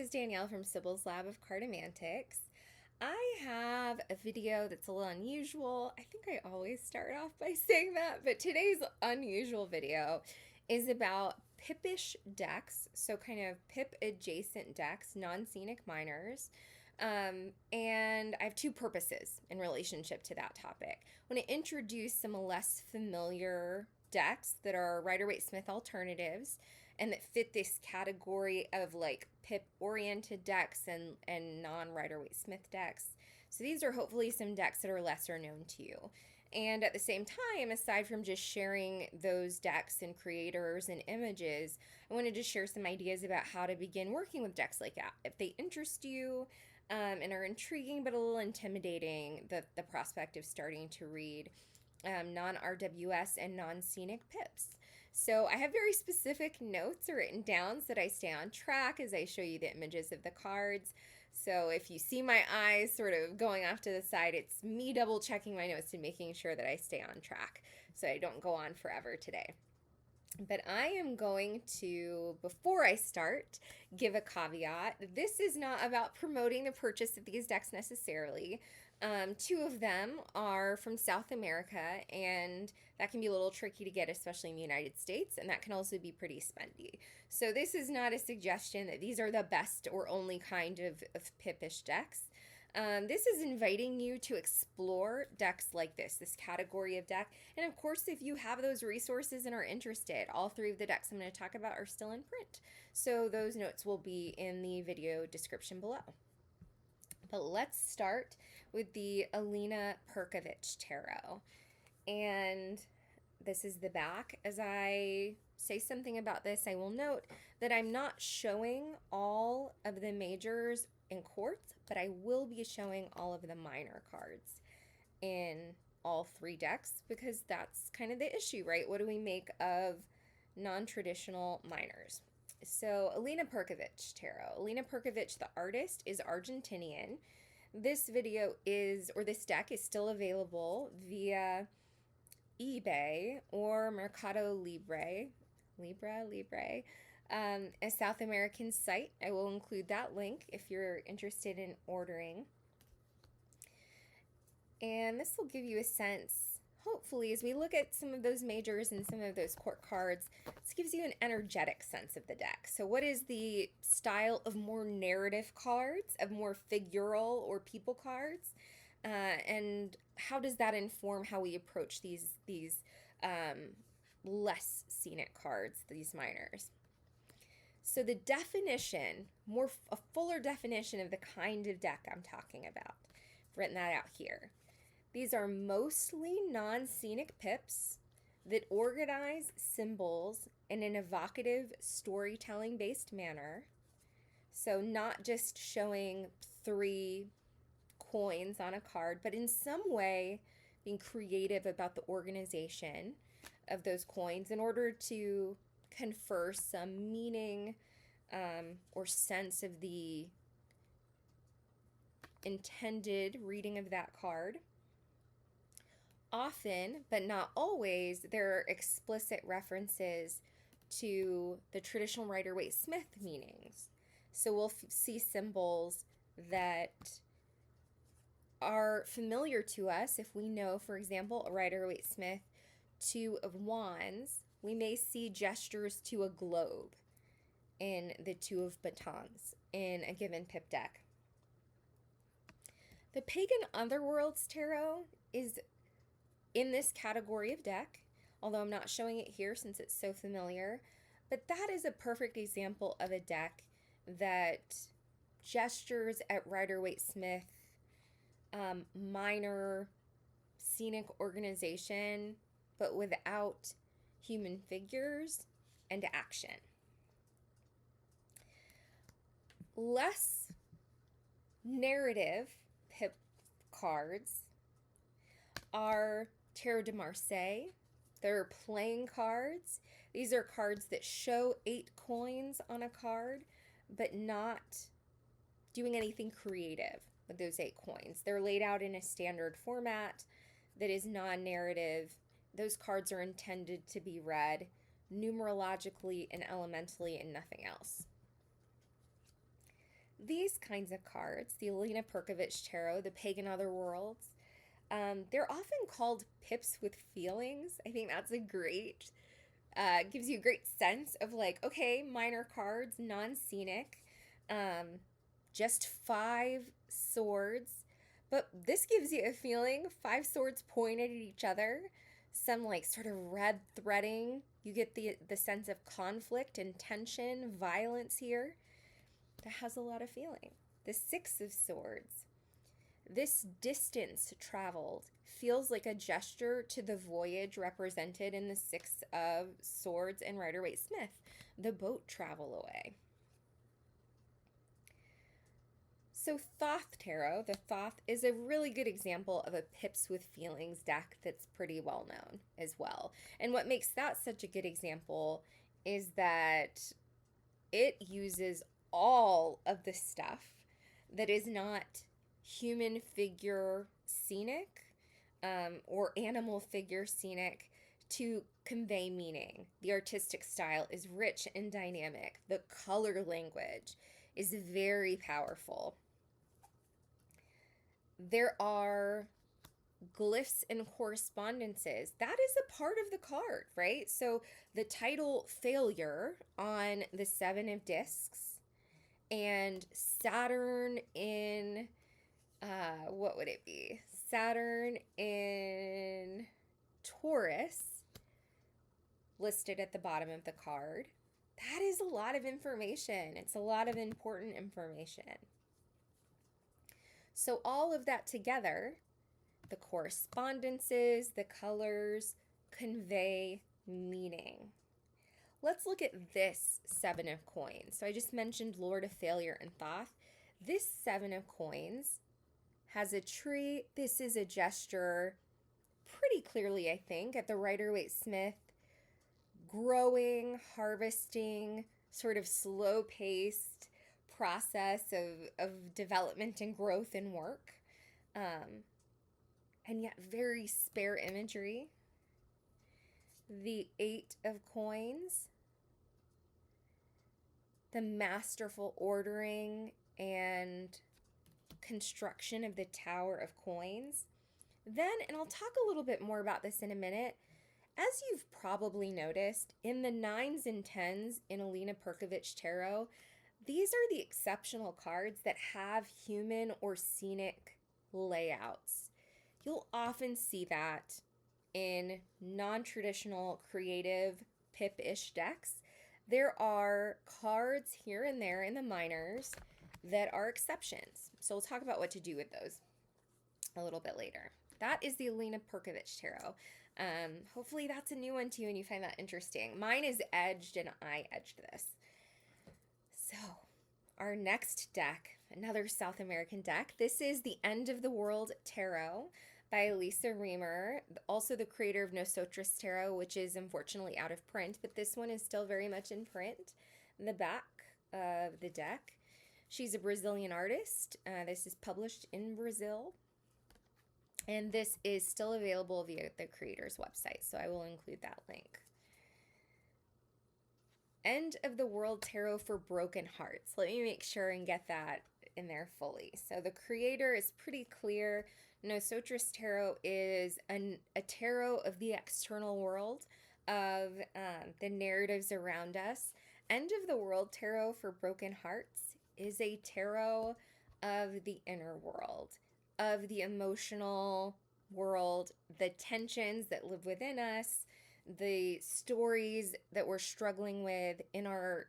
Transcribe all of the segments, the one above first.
is Danielle from Sibylslab of Cartomantics. I have a video that's a little unusual. I think I always start off by saying that, but today's unusual video is about pip-ish decks, so kind of pip-adjacent decks, non-scenic minors. And I have two purposes in relationship to that topic. I want to introduce some less familiar decks that are Rider-Waite-Smith alternatives and that fit this category of like pip oriented decks and non-Rider-Waite-Smith decks. So these are hopefully some decks that are lesser known to you. And at the same time, aside from just sharing those decks and creators and images, I wanted to share some ideas about how to begin working with decks like that. If they interest you and are intriguing but a little intimidating, the prospect of starting to read non-RWS and non-scenic pips. So I have very specific notes written down so that I stay on track as I show you the images of the cards. So if you see my eyes sort of going off to the side, it's me double checking my notes and making sure that I stay on track so I don't go on forever today. But I am going to, before I start, give a caveat. This is not about promoting the purchase of these decks necessarily. Two of them are from South America, and that can be a little tricky to get, especially in the United States, and that can also be pretty spendy. So this is not a suggestion that these are the best or only kind of pip-ish decks. This is inviting you to explore decks like this category of deck. And of course, if you have those resources and are interested, all three of the decks I'm going to talk about are still in print. So those notes will be in the video description below. But let's start with the Alina Perkovich Tarot. And this is the back. As I say something about this, I will note that I'm not showing all of the majors in quartz, but I will be showing all of the minor cards in all three decks because that's kind of the issue, right? What do we make of non-traditional minors? So Alina Perkovich Tarot. Alina Perkovich, the artist, is Argentinian. This video is, or this deck is still available via eBay or Mercado Libre, a South American site. I will include that link if you're interested in ordering. And this will give you a sense, hopefully, as we look at some of those majors and some of those court cards, this gives you an energetic sense of the deck. So what is the style of more narrative cards, of more figural or people cards? And how does that inform how we approach these less scenic cards, these minors? So the definition, a fuller definition of the kind of deck I'm talking about, I've written that out here. These are mostly non-scenic pips that organize symbols in an evocative storytelling-based manner. So not just showing 3 coins on a card, but in some way being creative about the organization of those coins in order to confer some meaning or sense of the intended reading of that card. Often, but not always, there are explicit references to the traditional Rider-Waite-Smith meanings. So we'll see symbols that are familiar to us. If we know, for example, a Rider-Waite-Smith 2 of Wands, we may see gestures to a globe in the 2 of Batons in a given pip deck. The Pagan Otherworlds Tarot is in this category of deck, although I'm not showing it here since it's so familiar, but that is a perfect example of a deck that gestures at Rider-Waite-Smith minor scenic organization, but without human figures and action. Less narrative pip cards are Tarot de Marseille. They're playing cards. These are cards that show 8 coins on a card, but not doing anything creative with those 8 coins. They're laid out in a standard format that is non-narrative. Those cards are intended to be read numerologically and elementally and nothing else. these kinds of cards, the Alina Perkovich Tarot, the Pagan Otherworlds, they're often called pips with feelings. I think that's a great, gives you a great sense of like, okay, minor cards, non-scenic, just 5 swords. But this gives you a feeling, 5 swords pointed at each other, some like sort of red threading. You get the sense of conflict and tension, violence here. That has a lot of feeling. The 6 of Swords. This distance traveled feels like a gesture to the voyage represented in the 6 of Swords and Rider-Waite-Smith, the boat travel away. So Thoth Tarot, the Thoth, is a really good example of a Pips with Feelings deck that's pretty well known as well. And what makes that such a good example is that it uses all of the stuff that is not human figure scenic or animal figure scenic to convey meaning. The artistic style is rich and dynamic. The color language is very powerful. There are glyphs and correspondences. That is a part of the card, right? So the title Failure on the 7 of Discs and Saturn in, what would it be? Saturn in Taurus listed at the bottom of the card. That is a lot of information. It's a lot of important information. So all of that together, the correspondences, the colors, convey meaning. Let's look at this 7 of Coins. So I just mentioned Lord of Failure and Thoth. This 7 of Coins has a tree. This is a gesture pretty clearly, I think, at the Rider-Waite-Smith growing, harvesting, sort of slow-paced process of development and growth and work. And yet very spare imagery. The 8 of Coins, the masterful ordering and construction of the Tower of Coins. Then, and I'll talk a little bit more about this in a minute, as you've probably noticed, in the 9s and 10s in Alina Perkovich Tarot, these are the exceptional cards that have human or scenic layouts. You'll often see that in non-traditional creative pip-ish decks. There are cards here and there in the minors that are exceptions. So we'll talk about what to do with those a little bit later. That is the Alina Perkovich Tarot. Hopefully that's a new one to you and you find that interesting. Mine is edged and I edged this. So our next deck, another South American deck. This is the End of the World Tarot by Elisa Reamer, also the creator of Nosotros Tarot, which is unfortunately out of print, but this one is still very much in print. In the back of the deck, she's a Brazilian artist. This is published in Brazil, and this is still available via the creator's website, so I will include that link. End of the World Tarot for Broken Hearts. Let me make sure and get that in there fully. So the creator is pretty clear. Nosotros Tarot is a tarot of the external world, of the narratives around us. End of the World Tarot for Broken Hearts is a tarot of the inner world, of the emotional world, the tensions that live within us, the stories that we're struggling with in our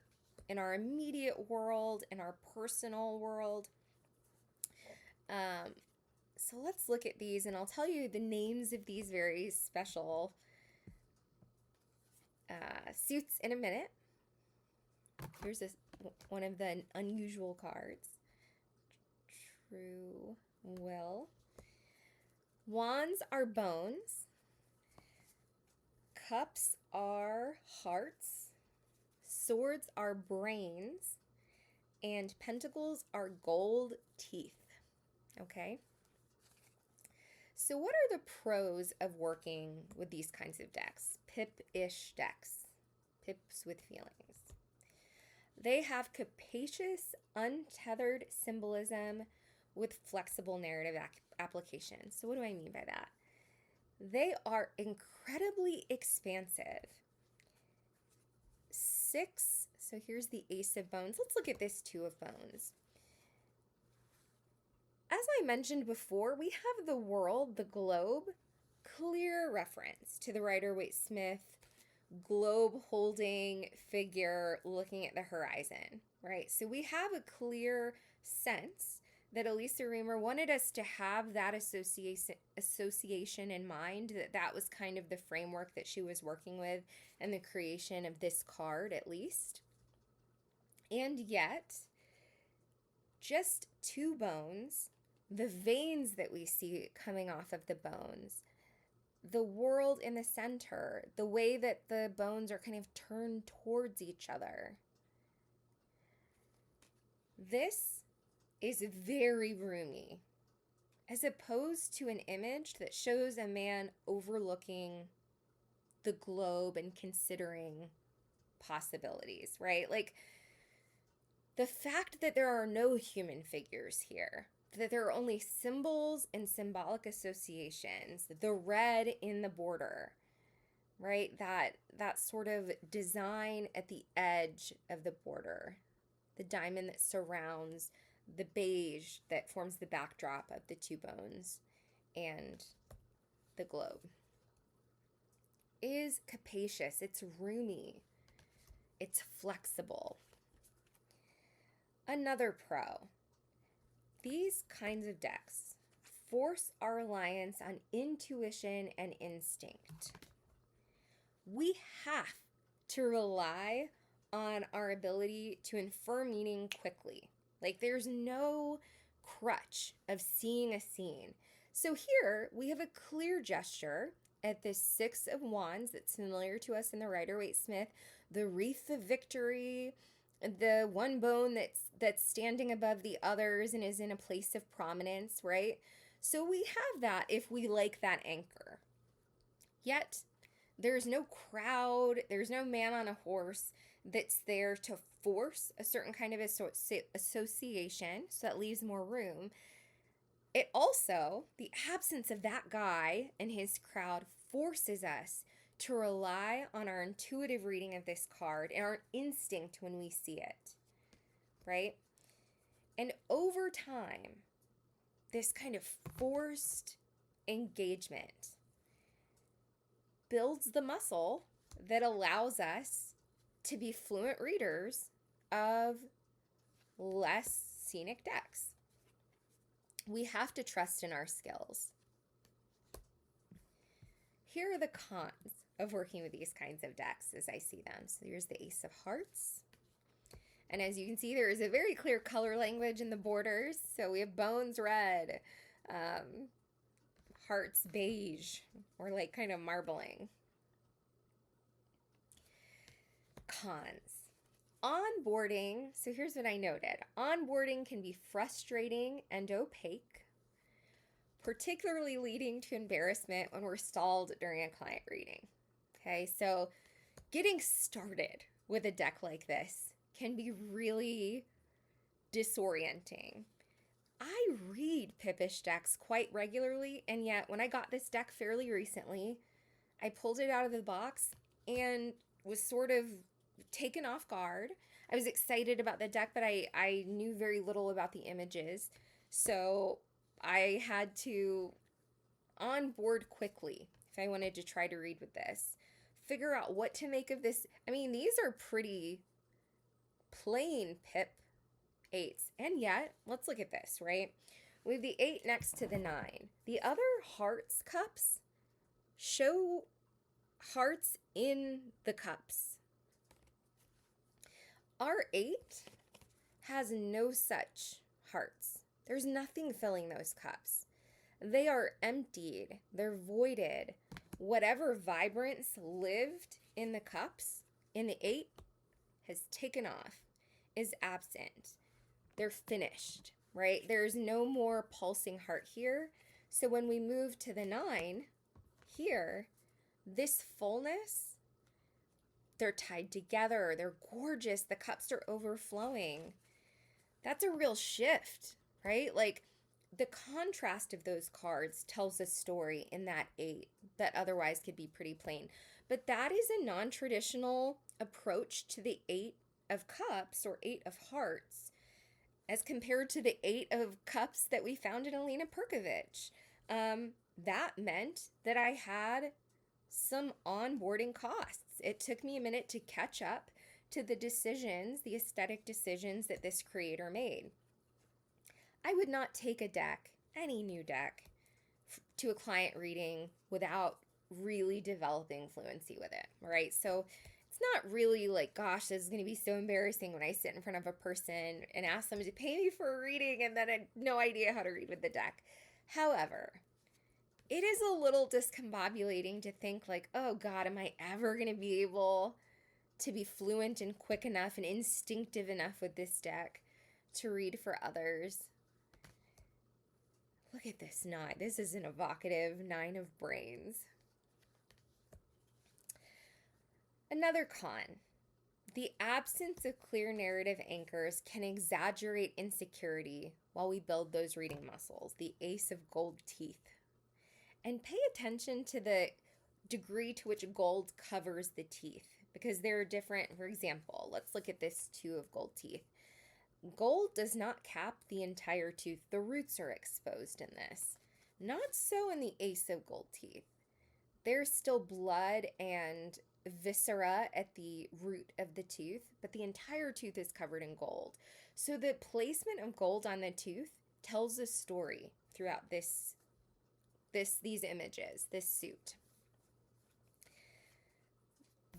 immediate world, in our personal world. So let's look at these, and I'll tell you the names of these very special suits in a minute. Here's one of the unusual cards. True Will. Wands are bones. Cups are hearts. Swords are brains. And pentacles are gold teeth. Okay? So what are the pros of working with these kinds of decks? Pip-ish decks. Pips with feelings. They have capacious, untethered symbolism with flexible narrative application. So what do I mean by that? They are incredibly expansive. 6, so here's the Ace of Bones. Let's look at this Two of Bones. As I mentioned before, we have the world, the globe, clear reference to the Rider-Waite-Smith globe holding figure looking at the horizon, right? So we have a clear sense that Elisa Reamer wanted us to have that association in mind, that was kind of the framework that she was working with in the creation of this card, at least. And yet, just 2 bones, the veins that we see coming off of the bones, the world in the center, the way that the bones are kind of turned towards each other. This is very roomy, as opposed to an image that shows a man overlooking the globe and considering possibilities, right? Like, the fact that there are no human figures here, that there are only symbols and symbolic associations, the red in the border, right? That sort of design at the edge of the border, the diamond that surrounds the beige that forms the backdrop of the 2 bones and the globe, is capacious. It's roomy. It's flexible. Another pro. These kinds of decks force our reliance on intuition and instinct. We have to rely on our ability to infer meaning quickly. Like, there's no crutch of seeing a scene. So here we have a clear gesture at this 6 of Wands that's familiar to us in the Rider-Waite-Smith, the wreath of victory, the one bone that's standing above the others and is in a place of prominence, right? So we have that if we like that anchor. Yet, there's no crowd, there's no man on a horse that's there to force a certain kind of association, so that leaves more room. It also, the absence of that guy and his crowd forces us to rely on our intuitive reading of this card and our instinct when we see it, right? And over time, this kind of forced engagement builds the muscle that allows us to be fluent readers of less scenic decks. We have to trust in our skills. Here are the cons of working with these kinds of decks as I see them. So here's the Ace of Hearts. And as you can see, there is a very clear color language in the borders. So we have bones red, hearts beige, or like kind of marbling. Cons. Onboarding, so here's what I noted. Onboarding can be frustrating and opaque, particularly leading to embarrassment when we're stalled during a client reading. Okay, so getting started with a deck like this can be really disorienting. I read pip-ish decks quite regularly, and yet when I got this deck fairly recently, I pulled it out of the box and was sort of taken off guard. I was excited about the deck, but I knew very little about the images, so I had to onboard quickly if I wanted to try to read with this. Figure out what to make of this. I mean, these are pretty plain pip 8s, and yet, let's look at this, right? We have the 8 next to the 9. The other hearts cups show hearts in the cups. Our 8 has no such hearts. There's nothing filling those cups. They are emptied. They're voided. Whatever vibrance lived in the cups, in the 8, has taken off, is absent. They're finished, right? There's no more pulsing heart here. So when we move to the 9 here, this fullness They're tied together. They're gorgeous. The cups are overflowing. That's a real shift, right? Like the contrast of those cards tells a story in that eight that otherwise could be pretty plain. But that is a non traditional approach to the eight of cups or eight of hearts as compared to the eight of cups that we found in Alina Perkovich. That meant that I had some onboarding costs. It took me a minute to catch up to the decisions, the aesthetic decisions that this creator made. I would not take a deck, any new deck, to a client reading without really developing fluency with it, right? So it's not really like, gosh, this is going to be so embarrassing when I sit in front of a person and ask them to pay me for a reading and then I had no idea how to read with the deck. However, it is a little discombobulating to think like, oh God, am I ever going to be able to be fluent and quick enough and instinctive enough with this deck to read for others? Look at this knot. This is an evocative nine of brains. Another con. The absence of clear narrative anchors can exaggerate insecurity while we build those reading muscles. The ace of gold teeth. And pay attention to the degree to which gold covers the teeth because they're different. For example, let's look at this two of gold teeth. Gold does not cap the entire tooth. The roots are exposed in this. Not so in the ace of gold teeth. There's still blood and viscera at the root of the tooth, but the entire tooth is covered in gold. So the placement of gold on the tooth tells a story throughout these images, this suit.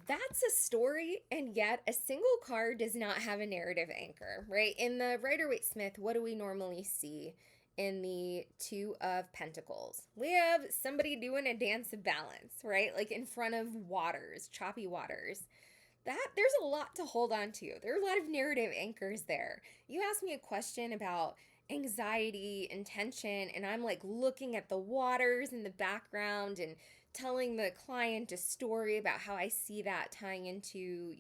That's a story, and yet a single card does not have a narrative anchor, right? In the Rider-Waite-Smith, what do we normally see in the Two of Pentacles? We have somebody doing a dance of balance, right? Like in front of waters, choppy waters. There's a lot to hold on to. There are a lot of narrative anchors there. You asked me a question about anxiety and tension, and I'm like looking at the waters in the background and telling the client a story about how I see that tying into,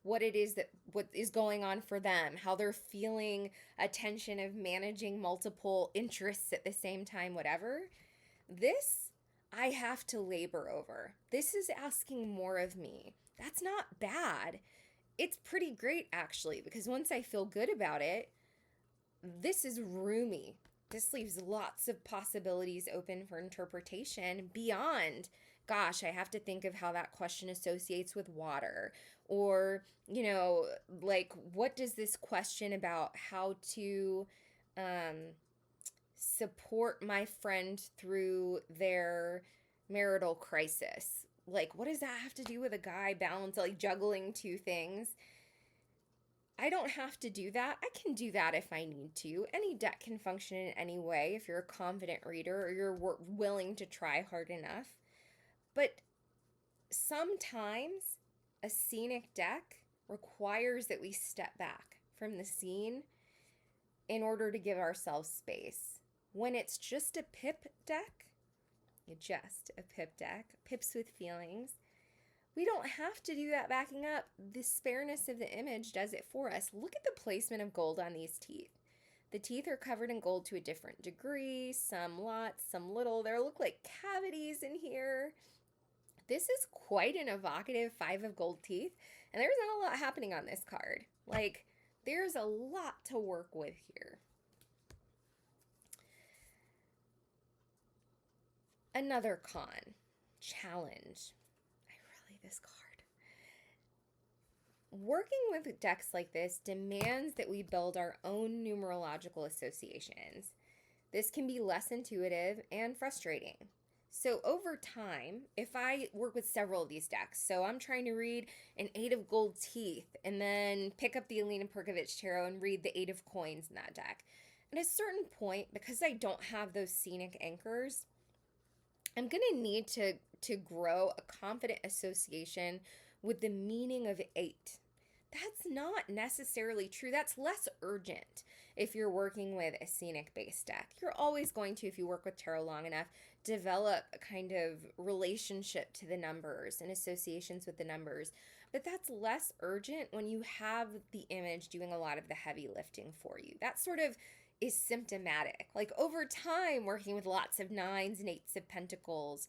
what it is what is going on for them, how they're feeling a tension of managing multiple interests at the same time, whatever. This I have to labor over. This is asking more of me. That's not bad. It's pretty great actually, because once I feel good about it, this is roomy. This leaves lots of possibilities open for interpretation beyond, gosh, I have to think of how that question associates with water. Or, like, what does this question about how to support my friend through their marital crisis? Like, what does that have to do with a guy juggling two things? I don't have to do that. I can do that if I need to. Any deck can function in any way if you're a confident reader or you're willing to try hard enough. But sometimes a scenic deck requires that we step back from the scene in order to give ourselves space. When it's just a pip deck, pips with feelings, we don't have to do that backing up. The spareness of the image does it for us. Look at the placement of gold on these teeth. The teeth are covered in gold to a different degree, some lots, some little. There look like cavities in here. This is quite an evocative five of gold teeth, and there's not a lot happening on this card. Like, there's a lot to work with here. Another con, challenge. This card. Working with decks like this demands that we build our own numerological associations. This can be less intuitive and frustrating. So over time, if I work with several of these decks, so I'm trying to read an eight of gold teeth and then pick up the Alina Perkovich tarot and read the eight of coins in that deck. At a certain point, because I don't have those scenic anchors, I'm going to need to grow a confident association with the meaning of eight. That's not necessarily true. That's less urgent if you're working with a scenic-based deck. You're always going to, if you work with tarot long enough, develop a kind of relationship to the numbers and associations with the numbers. but that's less urgent when you have the image doing a lot of the heavy lifting for you. That sort of is symptomatic. Like over time, working with lots of nines and eights of pentacles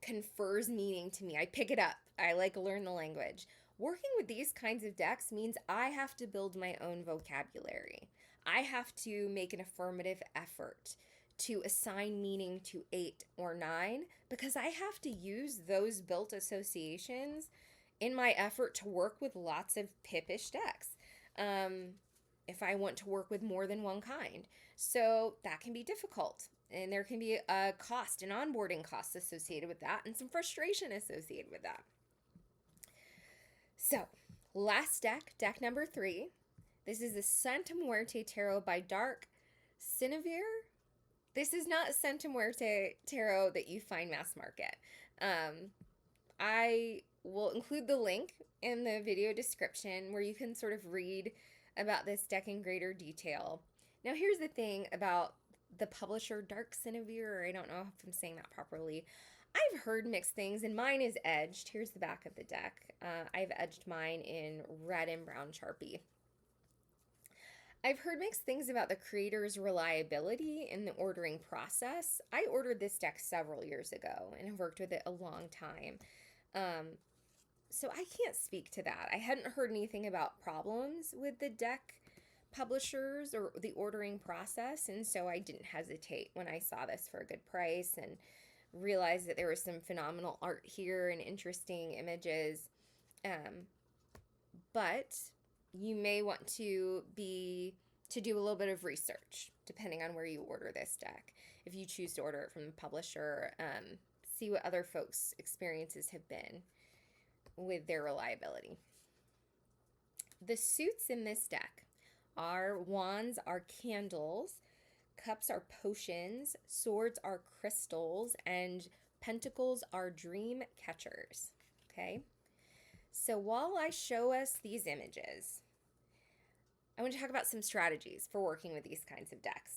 confers meaning to me. I pick it up. I like learn the language. Working with these kinds of decks means I have to build my own vocabulary. I have to make an affirmative effort to assign meaning to 8 or 9 because I have to use those built associations in my effort to work with lots of pip-ish decks. If I want to work with more than one kind. So that can be difficult. And there can be a cost, an onboarding cost associated with that, and some frustration associated with that. So, last deck, deck number 3. This is the Santa Muerte Tarot by Dark Sinevere. This is not Santa Muerte Tarot that you find mass market. I will include the link in the video description where you can sort of read about this deck in greater detail. Now, here's the thing about the publisher Dark Sinevere, I don't know if I'm saying that properly. I've heard mixed things, and mine is edged. Here's the back of the deck. I've edged mine in red and brown Sharpie. I've heard mixed things about the creator's reliability in the ordering process. I ordered this deck several years ago and have worked with it a long time. So I can't speak to that. I hadn't heard anything about problems with the deck publishers or the ordering process, and so I didn't hesitate when I saw this for a good price and realized that there was some phenomenal art here and interesting images. But you may want to do a little bit of research depending on where you order this deck. If you choose to order it from the publisher, see what other folks' experiences have been with their reliability. The suits in this deck are wands are candles, cups are potions, swords are crystals, and pentacles are dream catchers. Okay? So while I show us these images, I want to talk about some strategies for working with these kinds of decks.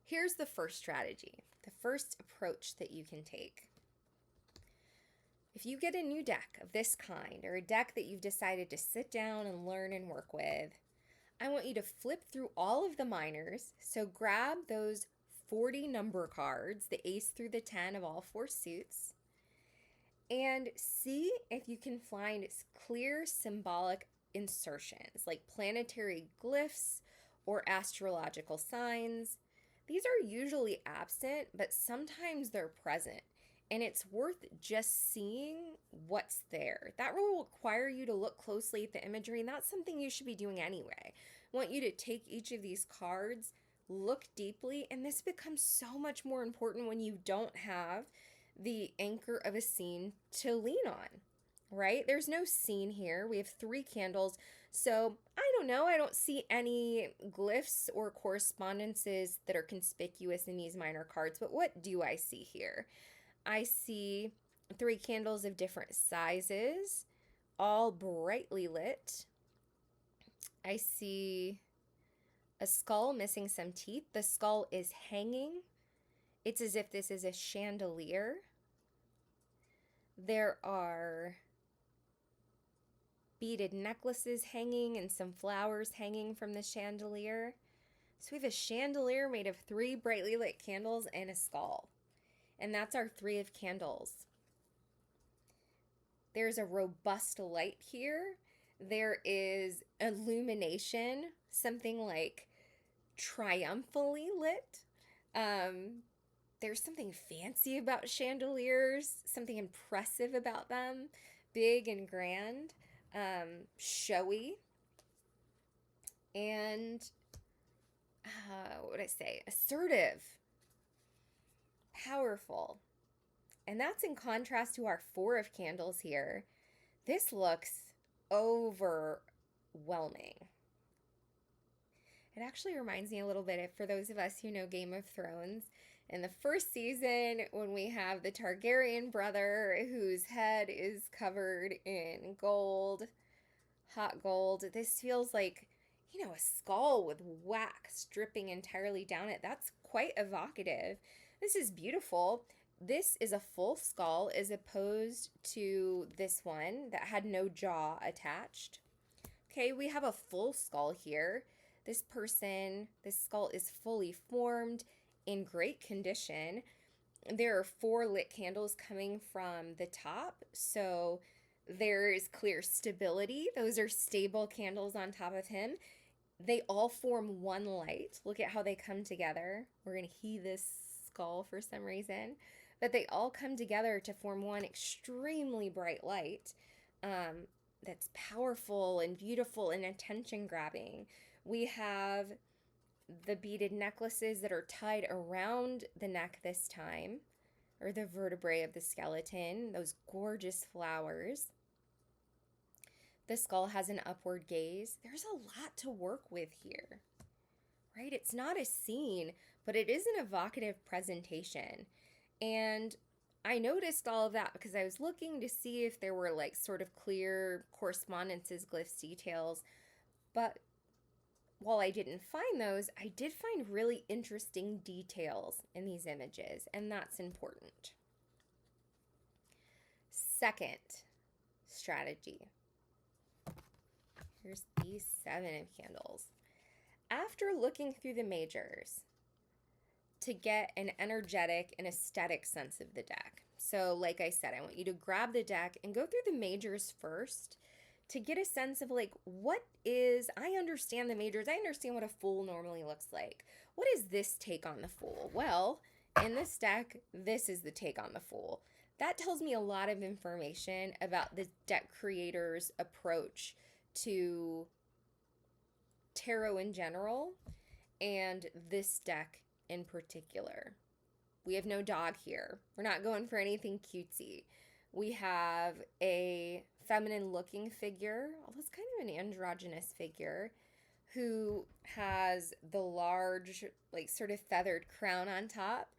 Here's the first strategy, the first approach that you can take. If you get a new deck of this kind, or a deck that you've decided to sit down and learn and work with, I want you to flip through all of the minors. So grab those 40 number cards, the ace through the 10 of all 4 suits, and see if you can find clear symbolic insertions like planetary glyphs or astrological signs. These are usually absent, but sometimes they're present. And it's worth just seeing what's there. That will require you to look closely at the imagery, and that's something you should be doing anyway. I want you to take each of these cards, look deeply, and this becomes so much more important when you don't have the anchor of a scene to lean on, right? There's no scene here. We have 3 candles, so I don't know. I don't see any glyphs or correspondences that are conspicuous in these minor cards, but what do I see here? I see 3 candles of different sizes, all brightly lit. I see a skull missing some teeth. The skull is hanging. It's as if this is a chandelier. There are beaded necklaces hanging and some flowers hanging from the chandelier. So we have a chandelier made of 3 brightly lit candles and a skull. And that's our 3 of candles. There's a robust light here. There is illumination, something like triumphantly lit. There's something fancy about chandeliers, something impressive about them, big and grand, showy, and what would I say? Assertive. Powerful. And that's in contrast to our 4 of candles here. This looks overwhelming. It actually reminds me a little bit, for those of us who know Game of Thrones, in the first season when we have the Targaryen brother whose head is covered in gold, hot gold. This feels like, a skull with wax dripping entirely down it. That's quite evocative. This is beautiful, this is a full skull as opposed to this one that had no jaw attached. Okay, we have a full skull here. This skull is fully formed, in great condition. There are 4 lit candles coming from the top, so there's clear stability. Those are stable candles on top of him. They all form one light. Look at how they come together. We're going to heat this skull for some reason. But they all come together to form one extremely bright light that's powerful and beautiful and attention-grabbing. We have the beaded necklaces that are tied around the neck this time, or the vertebrae of the skeleton, those gorgeous flowers. The skull has an upward gaze. There's a lot to work with here, right? It's not a scene, but it is an evocative presentation. And I noticed all of that because I was looking to see if there were like sort of clear correspondences, glyphs, details. But while I didn't find those, I did find really interesting details in these images, and that's important. Second strategy. Here's these 7 of candles. After looking through the majors to get an energetic and aesthetic sense of the deck. So like I said, I want you to grab the deck and go through the majors first to get a sense of like, I understand the majors. I understand what a fool normally looks like. What is this take on the fool? Well, in this deck, this is the take on the fool. That tells me a lot of information about the deck creator's approach to tarot in general and this deck in particular. We have no dog here. We're not going for anything cutesy. We have a feminine looking figure, almost kind of an androgynous figure, who has the large, like sort of feathered crown on top,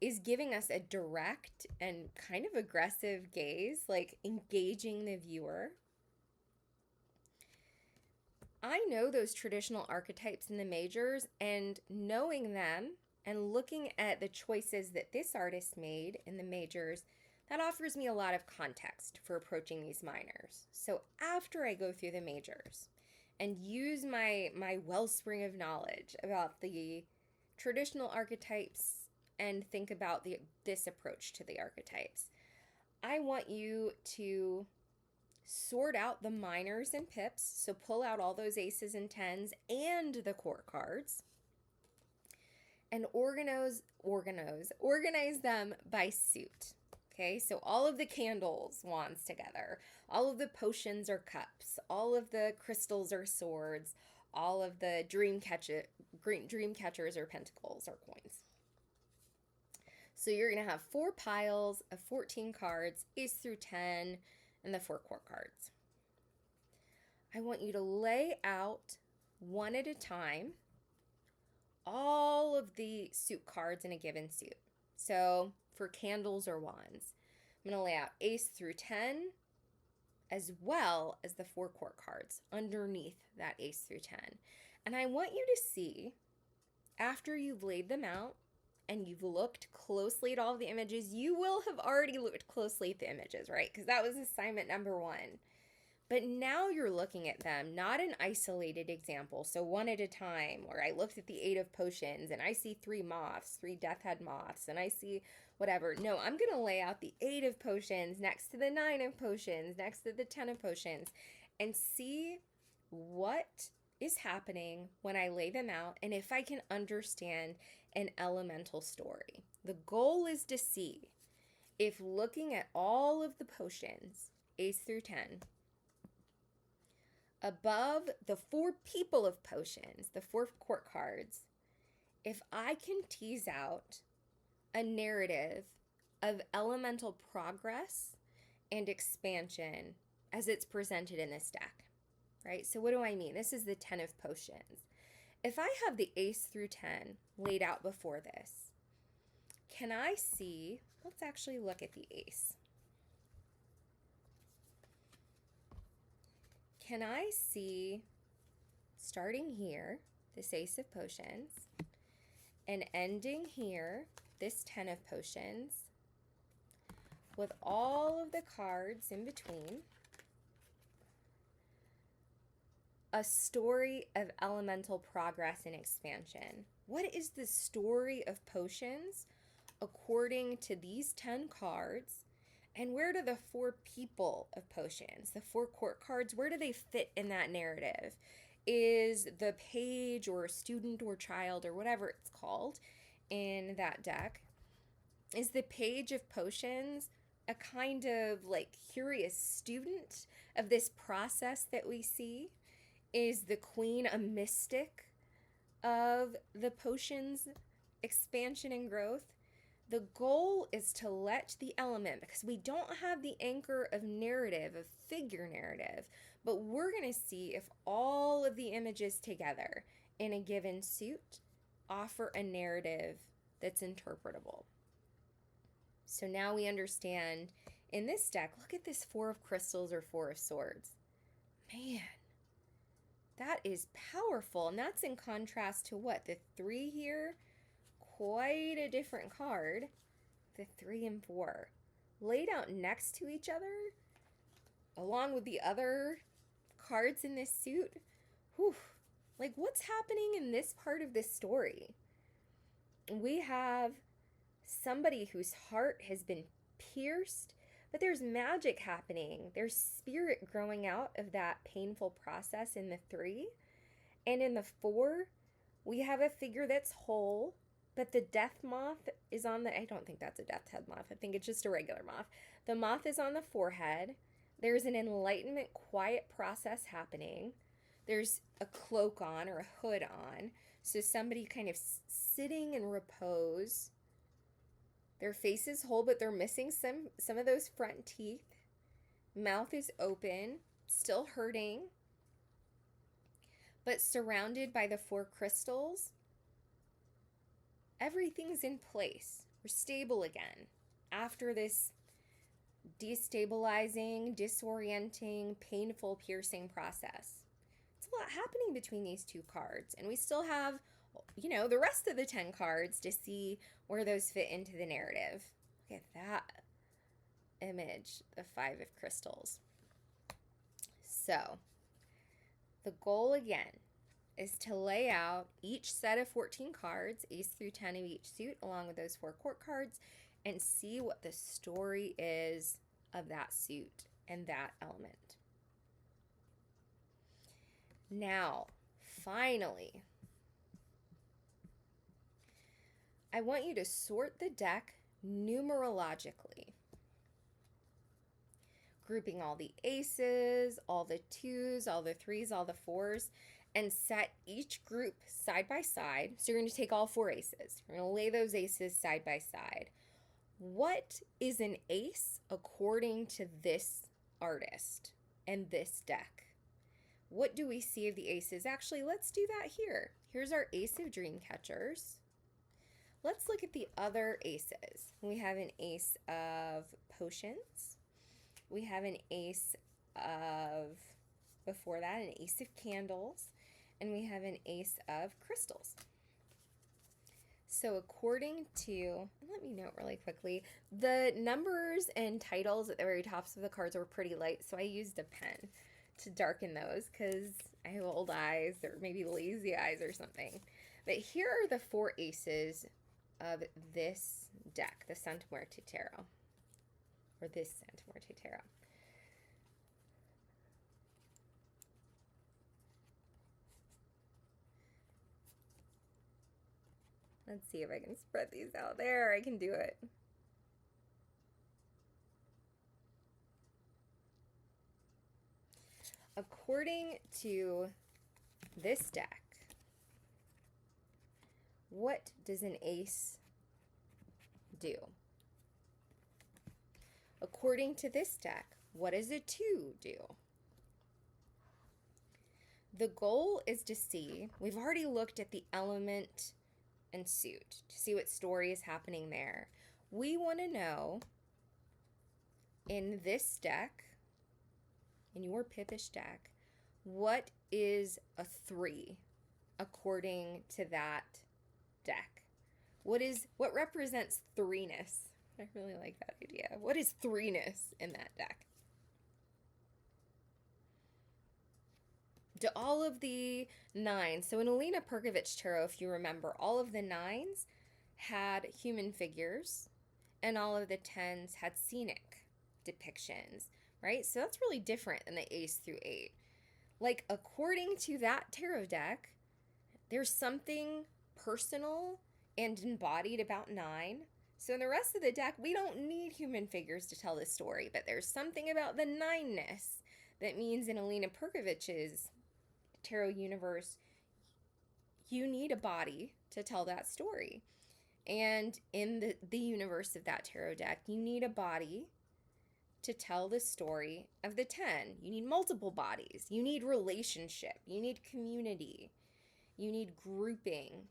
is giving us a direct and kind of aggressive gaze, like engaging the viewer. I know those traditional archetypes in the majors, and knowing them and looking at the choices that this artist made in the majors, that offers me a lot of context for approaching these minors. So after I go through the majors and use my wellspring of knowledge about the traditional archetypes and think about this approach to the archetypes, I want you to sort out the minors and pips, so pull out all those aces and tens and the court cards, and organize them by suit. Okay, so all of the candles, wands together, all of the potions are cups, all of the crystals are swords, all of the dream catchers are pentacles or coins. So you're going to have 4 piles of 14 cards, ace through 10, and the 4 court cards. I want you to lay out one at a time all of the suit cards in a given suit. So for candles or wands, I'm going to lay out ace through 10 as well as the 4 court cards underneath that ace through 10. And I want you to see, after you've laid them out and you've looked closely at all of the images, you will have already looked closely at the images, right? Because that was assignment number 1. But now you're looking at them, not an isolated example, so one at a time, where I looked at the 8 of potions and I see 3 moths, 3 death head moths, and I see whatever. No, I'm going to lay out the 8 of potions next to the 9 of potions, next to the 10 of potions, and see what is happening when I lay them out and if I can understand an elemental story. The goal is to see if looking at all of the potions, ace through 10, above the 4 people of potions, the 4 court cards, if I can tease out a narrative of elemental progress and expansion as it's presented in this deck, right? So what do I mean? This is the 10 of potions. If I have the ace through 10 laid out before this, can I see, let's actually look at the ace. Can I see, starting here, this ace of potions, and ending here, this 10 of potions, with all of the cards in between, a story of elemental progress and expansion. What is the story of potions according to these 10 cards? And where do the 4 people of potions, the 4 court cards, where do they fit in that narrative? Is the page or student or child or whatever it's called in that deck, is the page of potions a kind of like curious student of this process that we see? Is the queen a mystic of the potions expansion and growth? The goal is to let the element, because we don't have the anchor of narrative, of figure narrative, but we're going to see if all of the images together in a given suit offer a narrative that's interpretable. So now we understand in this deck, look at this 4 of crystals or 4 of swords. Man, that is powerful. And that's in contrast to what? The 3 here? Quite a different card. The 3 and 4. Laid out next to each other, along with the other cards in this suit. Whew. Like, what's happening in this part of this story? We have somebody whose heart has been pierced, but there's magic happening. There's spirit growing out of that painful process in the 3. And in the 4, we have a figure that's whole, but the death moth is on the, I don't think that's a death head moth. I think it's just a regular moth. The moth is on the forehead. There's an enlightenment, quiet process happening. There's a cloak on or a hood on. So somebody kind of sitting in repose. Their face is whole, but they're missing some of those front teeth. Mouth is open, still hurting, but surrounded by the 4 crystals. Everything's in place. We're stable again after this destabilizing, disorienting, painful, piercing process. It's a lot happening between these 2 cards, and we still have, you know, the rest of the 10 cards to see where those fit into the narrative. Look at that image, the 5 of crystals. So, the goal again is to lay out each set of 14 cards, ace through 10 of each suit, along with those 4 court cards, and see what the story is of that suit and that element. Now, finally, I want you to sort the deck numerologically, grouping all the aces, all the 2s, all the 3s, all the 4s, and set each group side by side. So you're going to take all 4 aces. You're going to lay those aces side by side. What is an ace according to this artist and this deck? What do we see of the aces? Actually, let's do that here. Here's our ace of dream catchers. Let's look at the other aces. We have an ace of potions. We have an ace of, before that, an ace of candles. And we have an ace of crystals. So according to, let me note really quickly, the numbers and titles at the very tops of the cards were pretty light, so I used a pen to darken those because I have old eyes or maybe lazy eyes or something. But here are the 4 aces of this deck, the Santa Muerte Tarot, or this Santa Muerte Tarot. Let's see if I can spread these out. There, I can do it. According to this deck, what does an ace do? According to this deck, what does a 2 do? The goal is to see, we've already looked at the element and suit to see what story is happening there. We want to know in this deck, in your pip-ish deck, what is a 3 according to that deck? What represents 3-ness I really like that idea. What is threeness in that deck? Do all of the nines, so in Alina Perkovich Tarot, if you remember, all of the nines had human figures and all of the tens had scenic depictions, right? So that's really different than the ace through eight. Like, according to that tarot deck, there's something personal and embodied about nine. So in the rest of the deck, we don't need human figures to tell this story, but there's something about the nineness that means in Alina Perkovich's tarot universe, you need a body to tell that story. And in the universe of that tarot deck, you need a body to tell the story of the 10. You need multiple bodies. You need relationship. You need community. You need grouping.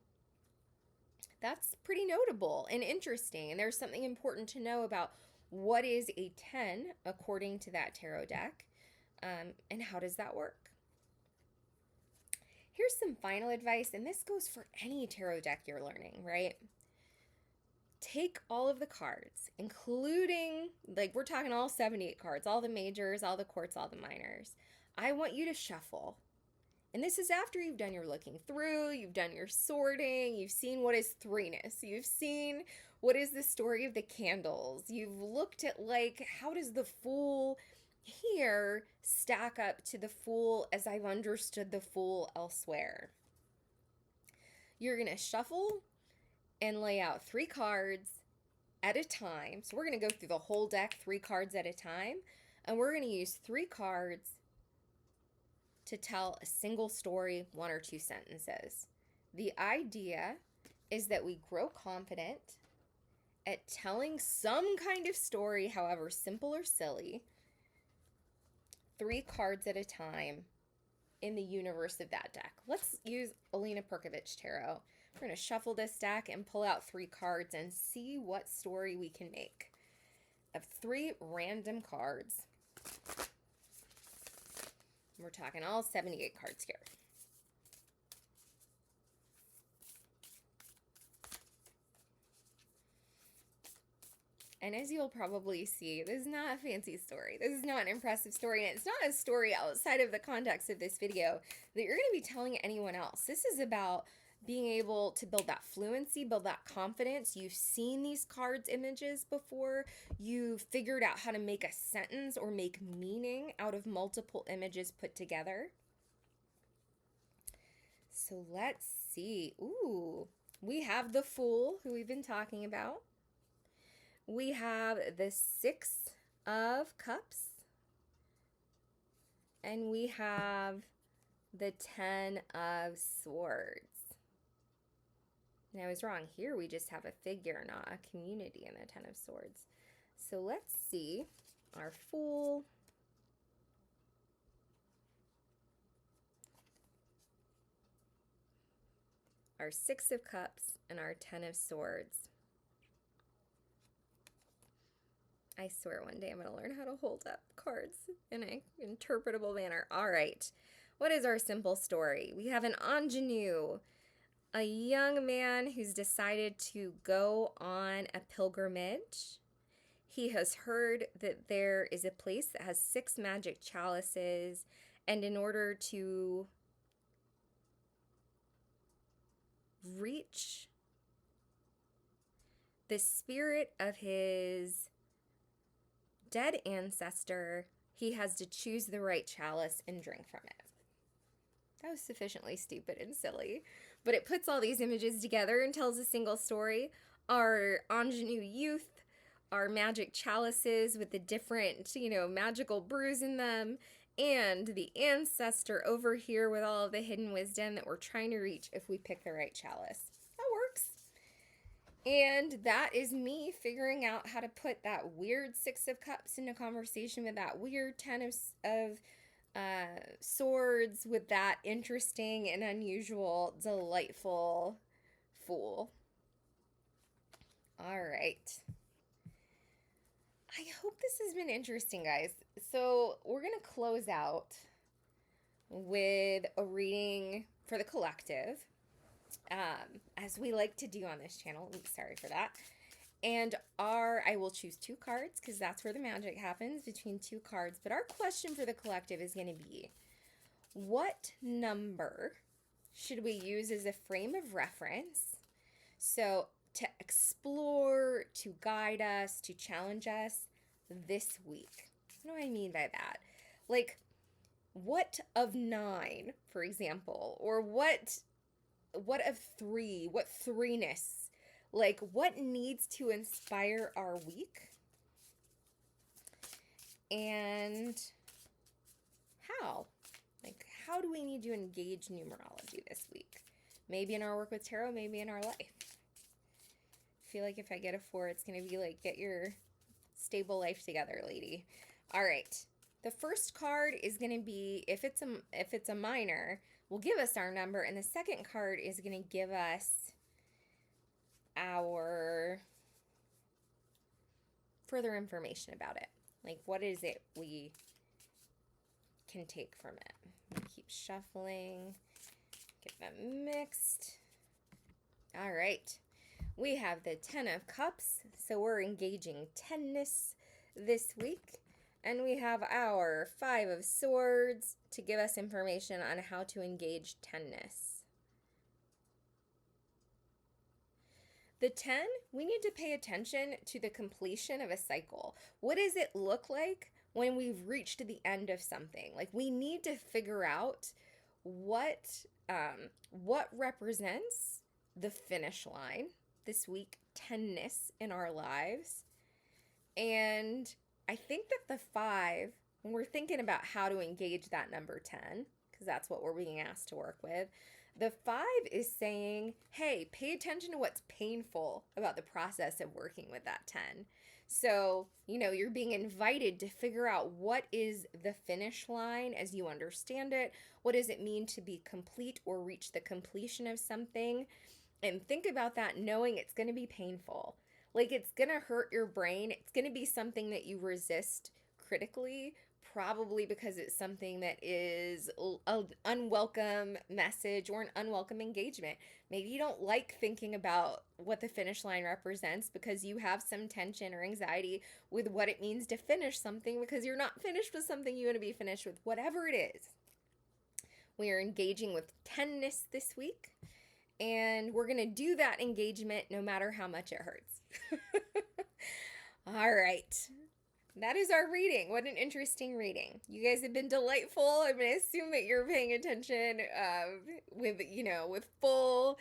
That's pretty notable and interesting. And there's something important to know about what is a 10 according to that tarot deck, and how does that work. Here's some final advice, and this goes for any tarot deck you're learning, right? Take all of the cards, including, like, we're talking all 78 cards, all the majors, all the quarts, all the minors. I want you to shuffle. And this is after you've done your looking through, you've done your sorting, you've seen what is threeness, you've seen what is the story of the candles, you've looked at, like, how does the Fool here stack up to the Fool as I've understood the Fool elsewhere. You're going to shuffle and lay out 3 cards at a time. So we're going to go through the whole deck 3 cards at a time, and we're going to use 3 cards to tell a single story, 1 or 2 sentences. The idea is that we grow confident at telling some kind of story, however simple or silly, 3 cards at a time in the universe of that deck. Let's use Alina Perkovich Tarot. We're going to shuffle this deck and pull out 3 cards and see what story we can make of 3 random cards. We're talking all 78 cards here. And as you'll probably see, this is not a fancy story. This is not an impressive story, and it's not a story outside of the context of this video that you're going to be telling anyone else. This is about being able to build that fluency, build that confidence. You've seen these cards images before. You've figured out how to make a sentence or make meaning out of multiple images put together. So let's see. Ooh, we have the Fool, who we've been talking about. We have the 6 of Cups. And we have the 10 of Swords. And I was wrong. Here we just have a figure, not a community in the 10 of Swords. So let's see our Fool. Our 6 of Cups and our 10 of Swords. I swear one day I'm going to learn how to hold up cards in an interpretable manner. All right. What is our simple story? We have an ingenue, a young man who's decided to go on a pilgrimage. He has heard that there is a place that has 6 magic chalices, and in order to reach the spirit of his dead ancestor, he has to choose the right chalice and drink from it. That was sufficiently stupid and silly, but it puts all these images together and tells a single story. Our ingenue youth, our magic chalices with the different, magical brews in them, and the ancestor over here with all of the hidden wisdom that we're trying to reach if we pick the right chalice. That works. And that is me figuring out how to put that weird 6 of Cups into conversation with that weird 10 of Swords with that interesting and unusual, delightful Fool. All right. I hope this has been interesting, guys. So we're going to close out with a reading for the collective, as we like to do on this channel. Oops, sorry for that. And I will choose 2 cards because that's where the magic happens, between 2 cards. But our question for the collective is going to be, what number should we use as a frame of reference? So to explore, to guide us, to challenge us this week. What do I mean by that? Like, what of 9, for example, or what of 3, what threeness? Like, what needs to inspire our week? And how? Like, how do we need to engage numerology this week? Maybe in our work with tarot, maybe in our life. I feel like if I get a 4, it's going to be like, get your stable life together, lady. All right. The first card is going to be, if it's a minor, will give us our number, and the second card is going to give us our further information about it. Like, what is it we can take from it? Keep shuffling, get them mixed. All right. We have the 10 of Cups, so we're engaging 10ness this week. And we have our 5 of Swords to give us information on how to engage 10ness. The 10, we need to pay attention to the completion of a cycle. What does it look like when we've reached the end of something? Like, we need to figure out what represents the finish line this week, 10ness in our lives. And I think that the 5, when we're thinking about how to engage that number 10, because that's what we're being asked to work with, the 5 is saying, hey, pay attention to what's painful about the process of working with that 10. So, you're being invited to figure out what is the finish line as you understand it. What does it mean to be complete or reach the completion of something? And think about that knowing it's going to be painful. Like, it's going to hurt your brain. It's going to be something that you resist critically, probably because it's something that is an unwelcome message or an unwelcome engagement. Maybe you don't like thinking about what the finish line represents because you have some tension or anxiety with what it means to finish something because you're not finished with something you want to be finished with, whatever it is. We are engaging with 10ness this week, and we're going to do that engagement no matter how much it hurts. All right. That is our reading. What an interesting reading. You guys have been delightful. I'm going to assume that you're paying attention with full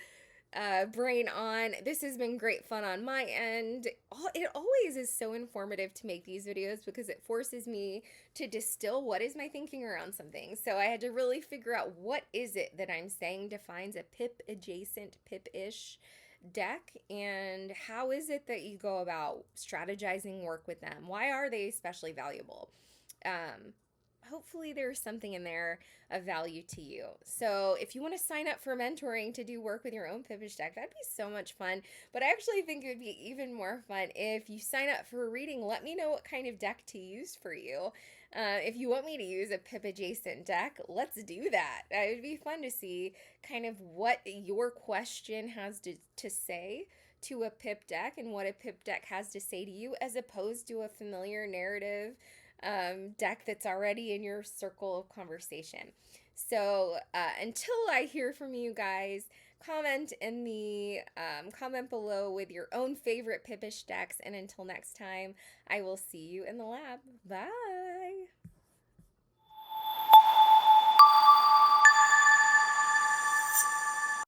brain on. This has been great fun on my end. It always is so informative to make these videos because it forces me to distill what is my thinking around something. So I had to really figure out what is it that I'm saying defines a pip-adjacent, pip-ish deck, and how is it that you go about strategizing work with them? Why are they especially valuable? Hopefully there's something in there of value to you. So if you want to sign up for mentoring to do work with your own pip-ish deck, that'd be so much fun. But I actually think it would be even more fun if you sign up for a reading. Let me know what kind of deck to use for you. If you want me to use a pip-adjacent deck, let's do that. It would be fun to see kind of what your question has to say to a pip deck and what a pip deck has to say to you, as opposed to a familiar narrative deck that's already in your circle of conversation. So until I hear from you guys, comment in the comment below with your own favorite pip-ish decks. And until next time, I will see you in the lab. Bye.